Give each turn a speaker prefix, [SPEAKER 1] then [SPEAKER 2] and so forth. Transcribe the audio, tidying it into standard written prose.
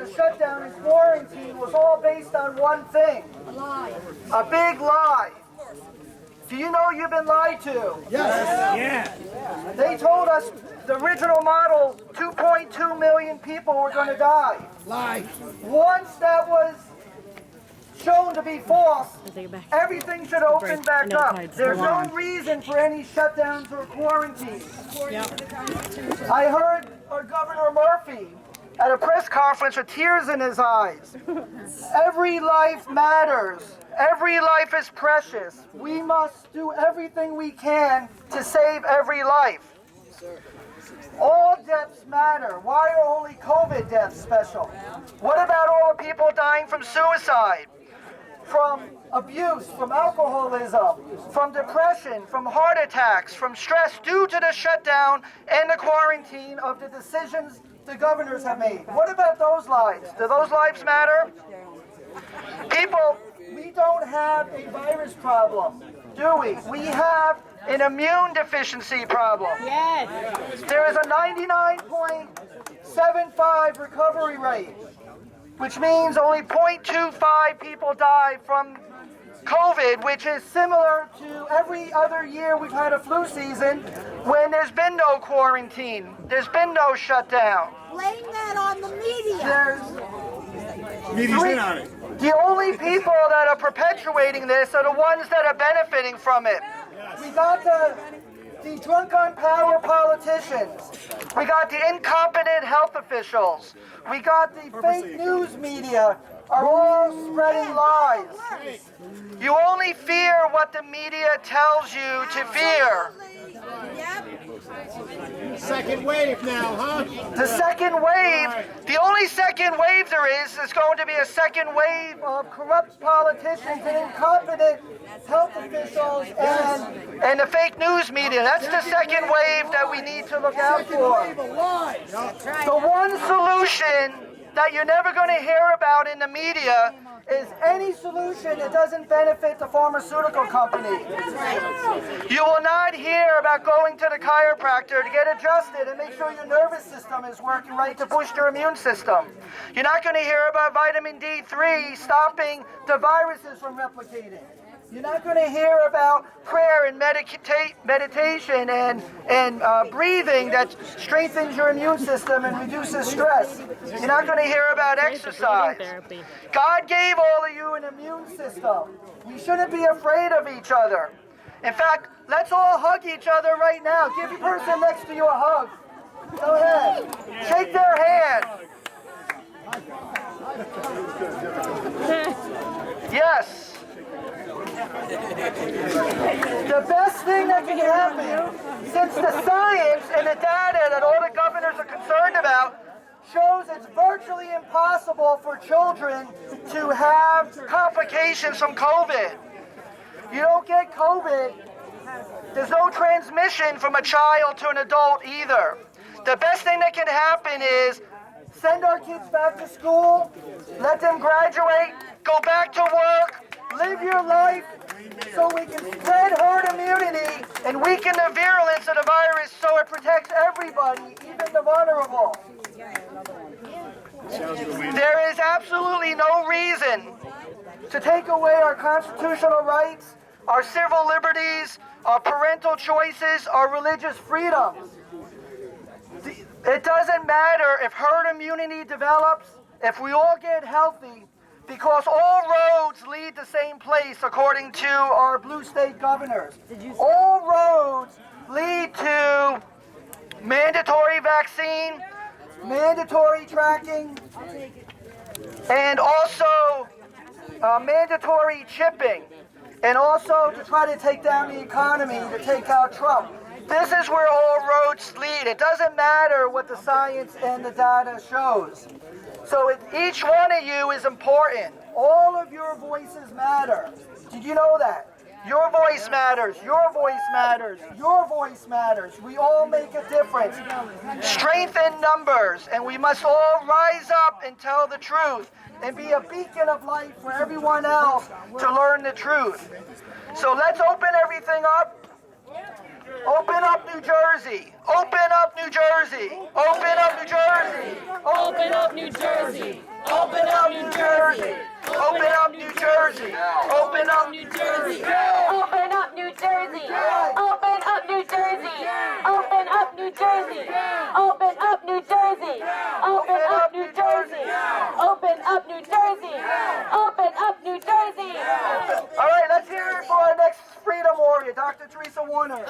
[SPEAKER 1] the shutdown and quarantine was all based on one thing. A big lie. Do you know you've been lied to?
[SPEAKER 2] Yes.
[SPEAKER 1] Yeah. They told us the original model, 2.2 million people were going to die.
[SPEAKER 2] Lie.
[SPEAKER 1] Once that was shown to be false, everything should open back up. There's no reason for any shutdowns or quarantines. I heard our Governor Murphy at a press conference with tears in his eyes. Every life matters. Every life is precious. We must do everything we can to save every life. All deaths matter. Why are only COVID deaths special? What about all the people dying from suicide, from abuse, from alcoholism, from depression, from heart attacks, from stress due to the shutdown and the quarantine of the decisions the governors have made? What about those lives? Do those lives matter? People, we don't have a virus problem, do we? We have an immune deficiency problem.
[SPEAKER 3] Yes.
[SPEAKER 1] There is a 99.75 recovery rate, which means only 0.25 people die from COVID, which is similar to every other year we've had a flu season when there's been no quarantine, there's been no shutdown.
[SPEAKER 3] Blame that on the media.
[SPEAKER 2] Media's in on it.
[SPEAKER 1] The only people that are perpetuating this are the ones that are benefiting from it. We got the drunk on power politicians. We got the incompetent health officials. We got the fake news media are all spreading lies. You only fear what the media tells you to fear.
[SPEAKER 2] Second wave now, huh?
[SPEAKER 1] The second wave, the only second wave there is going to be a second wave of corrupt politicians and incompetent health officials and the fake news media. That's the second wave that we need to look out for. The one solution that you're never going to hear about in the media is any solution that doesn't benefit the pharmaceutical company. You will not hear about going to the chiropractor to get adjusted and make sure your nervous system is working right to boost your immune system. You're not going to hear about vitamin D3 stopping the viruses from replicating. You're not going to hear about prayer and meditation and breathing that strengthens your immune system and reduces stress. You're not going to hear about exercise. God gave all of you an immune system. We shouldn't be afraid of each other. In fact, let's all hug each other right now. Give the person next to you a hug. Go ahead. Shake their hand. Yes. The best thing that can happen, since the science and the data that all the governors are concerned about shows it's virtually impossible for children to have complications from COVID. You don't get COVID. There's no transmission from a child to an adult either. The best thing that can happen is send our kids back to school, let them graduate, go back to work, live your life so we can spread herd immunity and weaken the virulence of the virus so it protects everybody, even the vulnerable. There is absolutely no reason to take away our constitutional rights, our civil liberties, our parental choices, our religious freedoms. It doesn't matter if herd immunity develops, if we all get healthy, because all roads lead the same place, according to our blue state governors. All roads lead to mandatory vaccine, mandatory tracking, and also mandatory chipping, and also to try to take down the economy, to take out Trump. This is where all roads lead. It doesn't matter what the science and the data shows. So each one of you is important. All of your voices matter. Did you know that? Your voice matters. Your voice matters. Your voice matters. We all make a difference. Strength in numbers, and we must all rise up and tell the truth and be a beacon of light for everyone else to learn the truth. So let's open everything up. Open up New Jersey. Open up New Jersey. Open up New Jersey.
[SPEAKER 3] Open up New Jersey.
[SPEAKER 4] Jersey! Open up New Jersey! Open up New Jersey! Open up New Jersey!
[SPEAKER 1] All right, let's hear it for our next freedom warrior, Dr. Teresa Warner.